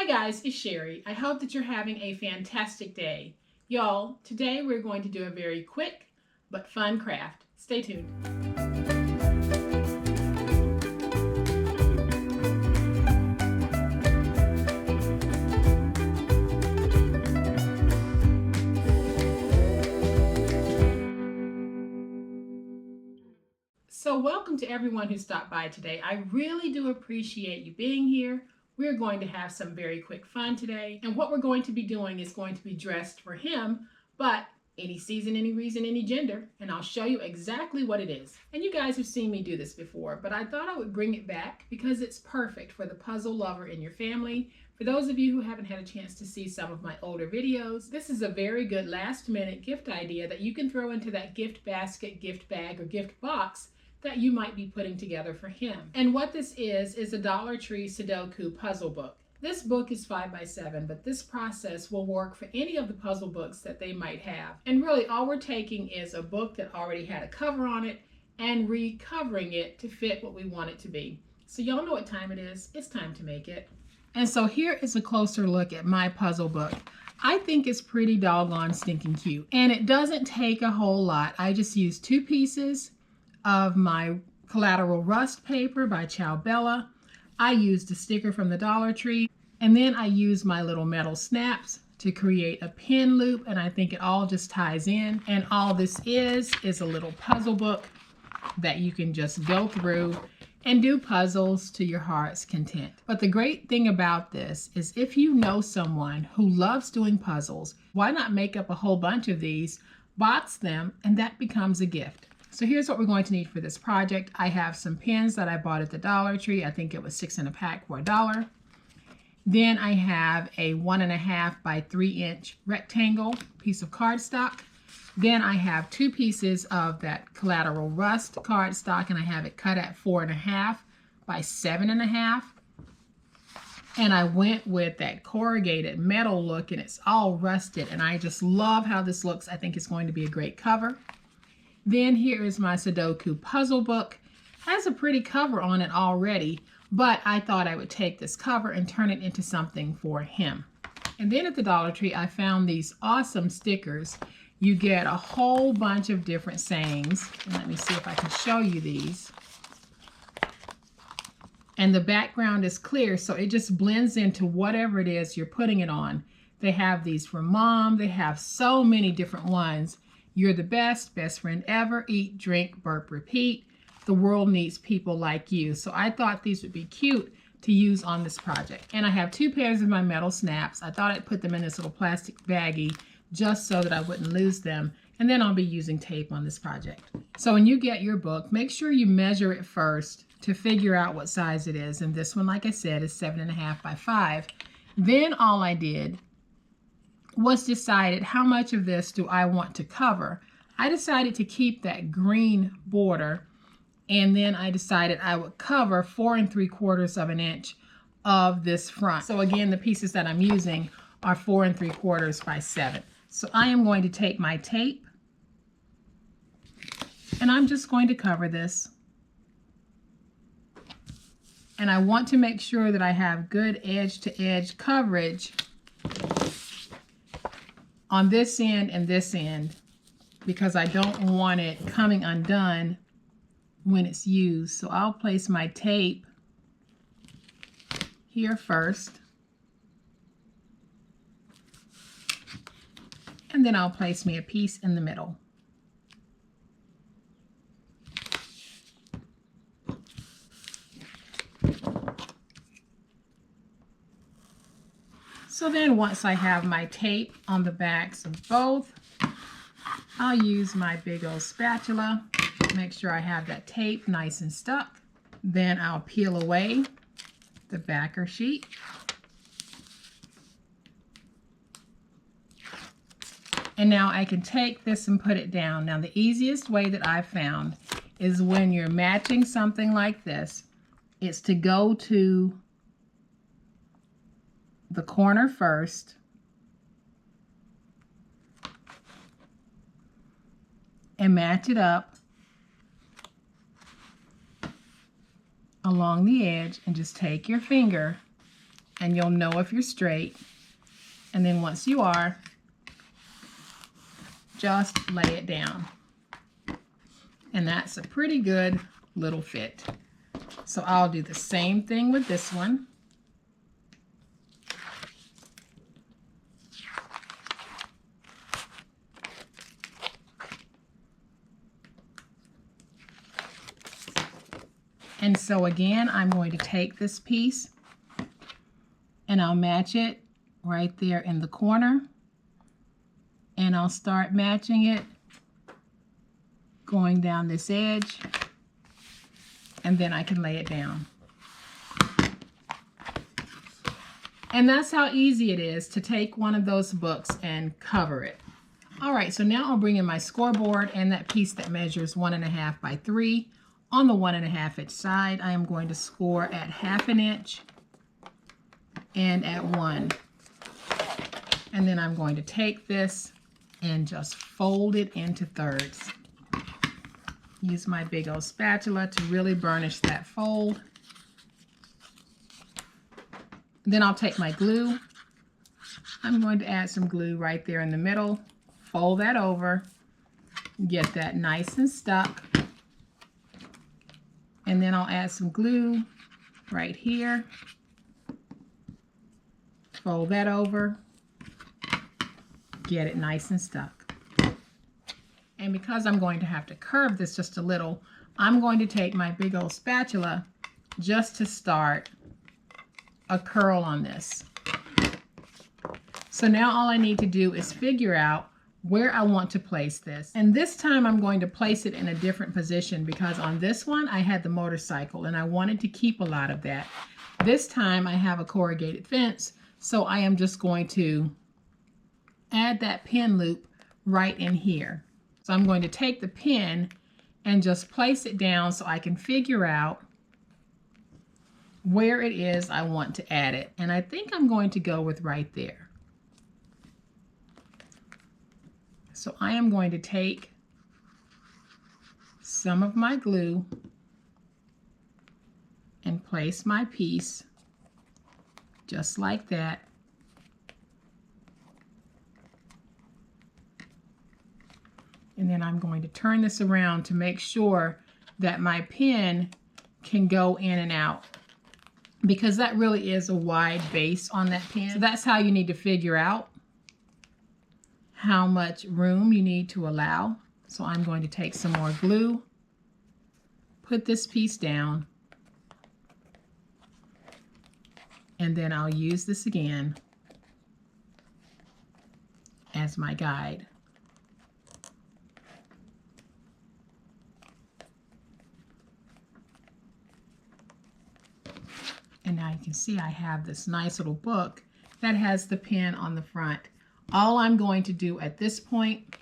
Hi guys, it's Sherry. I hope that you're having a fantastic day. Y'all, today we're going to do a very quick but fun craft. Stay tuned. So welcome to everyone who stopped by today. I really do appreciate you being here. We're going to have some very quick fun today. And what we're going to be doing is going to be dressed for him, but any season, any reason, any gender. And I'll show you exactly what it is. And you guys have seen me do this before, but I thought I would bring it back because it's perfect for the puzzle lover in your family. For those of you who haven't had a chance to see some of my older videos, this is a very good last minute gift idea that you can throw into that gift basket, gift bag, or gift box that you might be putting together for him. And what this is a Dollar Tree Sudoku puzzle book. This book is 5x7, but this process will work for any of the puzzle books that they might have. And really all we're taking is a book that already had a cover on it and recovering it to fit what we want it to be. So y'all know what time it is. It's time to make it. And so here is a closer look at my puzzle book. I think it's pretty doggone stinking cute. And it doesn't take a whole lot. I just used 2 pieces of my Collateral Rust paper by Ciao Bella. I used a sticker from the Dollar Tree, and then I used my little metal snaps to create a pin loop, and I think it all just ties in. And all this is a little puzzle book that you can just go through and do puzzles to your heart's content. But the great thing about this is if you know someone who loves doing puzzles, why not make up a whole bunch of these, box them, and that becomes a gift. So here's what we're going to need for this project. I have some pins that I bought at the Dollar Tree. I think it was 6 in a pack for $1. Then I have a 1.5 by 3 inch rectangle piece of cardstock. Then I have 2 pieces of that Collateral Rust cardstock, and I have it cut at 4.5 by 7.5. And I went with that corrugated metal look, and it's all rusted, and I just love how this looks. I think it's going to be a great cover. Then here is my Sudoku puzzle book. Has a pretty cover on it already, but I thought I would take this cover and turn it into something for him. And then at the Dollar Tree, I found these awesome stickers. You get a whole bunch of different sayings. And let me see if I can show you these. And the background is clear, so it just blends into whatever it is you're putting it on. They have these for mom. They have so many different ones. You're the best, best friend ever, eat, drink, burp, repeat. The world needs people like you. So I thought these would be cute to use on this project. And I have 2 pairs of my metal snaps. I thought I'd put them in this little plastic baggie just so that I wouldn't lose them. And then I'll be using tape on this project. So when you get your book, make sure you measure it first to figure out what size it is. And this one, like I said, is 7.5 by 5. Then all I did was decided how much of this do I want to cover. I decided to keep that green border, and then I decided I would cover 4 3/4 of an inch of this front. So again, the pieces that I'm using are 4 3/4 by 7. So I am going to take my tape and I'm just going to cover this. And I want to make sure that I have good edge to edge coverage on this end and this end, because I don't want it coming undone when it's used. So I'll place my tape here first, and then I'll place me a piece in the middle. So then once I have my tape on the backs of both, I'll use my big old spatula, make sure I have that tape nice and stuck. Then I'll peel away the backer sheet. And now I can take this and put it down. Now the easiest way that I've found is when you're matching something like this, is to go to the corner first and match it up along the edge, and just take your finger and you'll know if you're straight. And then once you are, just lay it down. And that's a pretty good little fit. So I'll do the same thing with this one. And so again, I'm going to take this piece and I'll match it right there in the corner. And I'll start matching it going down this edge, and then I can lay it down. And that's how easy it is to take one of those books and cover it. All right, so now I'll bring in my scoreboard and that piece that measures 1.5 by 3. On the 1.5 inch side, I am going to score at 1/2 inch and at 1. And then I'm going to take this and just fold it into thirds. Use my big old spatula to really burnish that fold. Then I'll take my glue. I'm going to add some glue right there in the middle. Fold that over. Get that nice and stuck. And then I'll add some glue right here. Fold that over. Get it nice and stuck. And because I'm going to have to curve this just a little, I'm going to take my big old spatula just to start a curl on this. So now all I need to do is figure out where I want to place this. And this time I'm going to place it in a different position because on this one I had the motorcycle and I wanted to keep a lot of that. This time I have a corrugated fence, so I am just going to add that pin loop right in here. So I'm going to take the pin and just place it down so I can figure out where it is I want to add it. And I think I'm going to go with right there. So I am going to take some of my glue and place my piece just like that. And then I'm going to turn this around to make sure that my pin can go in and out, because that really is a wide base on that pin. So that's how you need to figure out how much room you need to allow. So I'm going to take some more glue, put this piece down, and then I'll use this again as my guide. And now you can see I have this nice little book that has the pin on the front. All I'm going to do at this point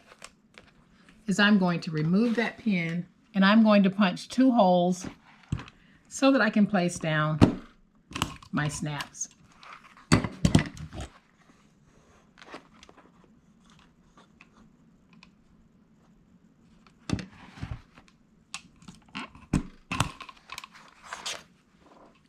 is I'm going to remove that pin and I'm going to punch 2 holes so that I can place down my snaps.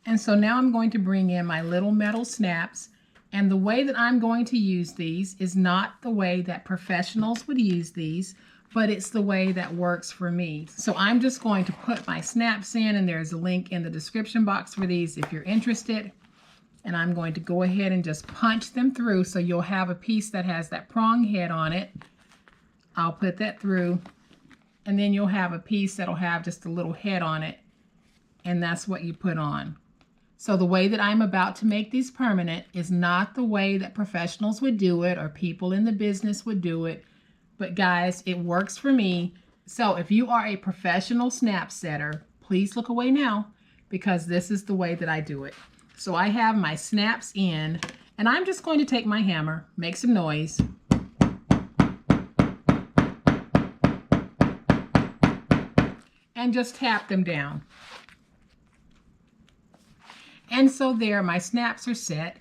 And so now I'm going to bring in my little metal snaps, and the way that I'm going to use these is not the way that professionals would use these, but it's the way that works for me. So I'm just going to put my snaps in, and there's a link in the description box for these if you're interested. And I'm going to go ahead and just punch them through so you'll have a piece that has that prong head on it. I'll put that through, and then you'll have a piece that'll have just a little head on it, and that's what you put on. So the way that I'm about to make these permanent is not the way that professionals would do it or people in the business would do it. But guys, it works for me. So if you are a professional snap setter, please look away now, because this is the way that I do it. So I have my snaps in, and I'm just going to take my hammer, make some noise. And just tap them down. And so there, my snaps are set.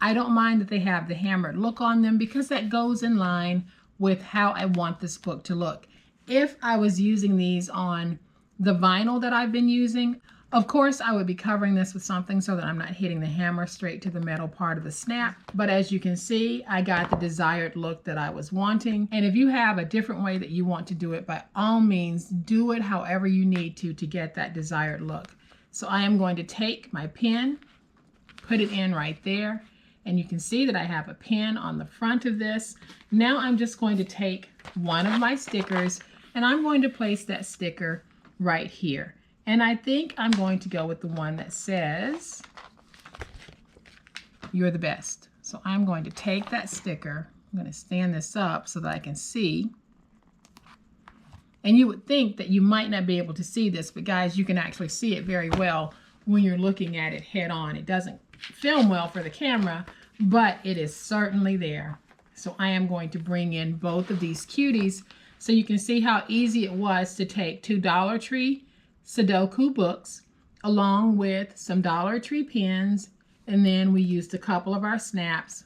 I don't mind that they have the hammered look on them because that goes in line with how I want this book to look. If I was using these on the vinyl that I've been using, Of course, I would be covering this with something so that I'm not hitting the hammer straight to the metal part of the snap. But as you can see, I got the desired look that I was wanting. And if you have a different way that you want to do it, by all means, do it however you need to get that desired look. So I am going to take my pin, put it in right there. And you can see that I have a pin on the front of this. Now I'm just going to take one of my stickers and I'm going to place that sticker right here. And I think I'm going to go with the one that says, "You're the best." So I'm going to take that sticker. I'm going to stand this up so that I can see. And you would think that you might not be able to see this, but guys, you can actually see it very well when you're looking at it head on. It doesn't film well for the camera, but it is certainly there. So I am going to bring in both of these cuties so you can see how easy it was to take 2 Dollar Tree Sudoku books along with some Dollar Tree pins, and then we used a couple of our snaps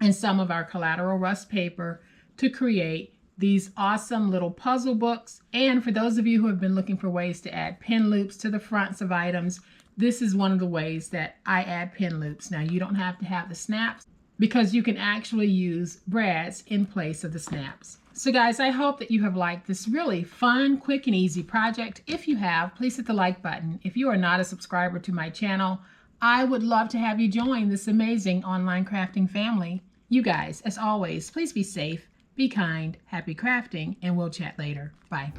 and some of our collateral rust paper to create these awesome little puzzle books. And for those of you who have been looking for ways to add pin loops to the fronts of items, this is one of the ways that I add pin loops. Now you don't have to have the snaps because you can actually use brads in place of the snaps. So guys, I hope that you have liked this really fun, quick, and easy project. If you have, please hit the like button. If you are not a subscriber to my channel, I would love to have you join this amazing online crafting family. You guys, as always, please be safe, be kind, happy crafting, and we'll chat later. Bye.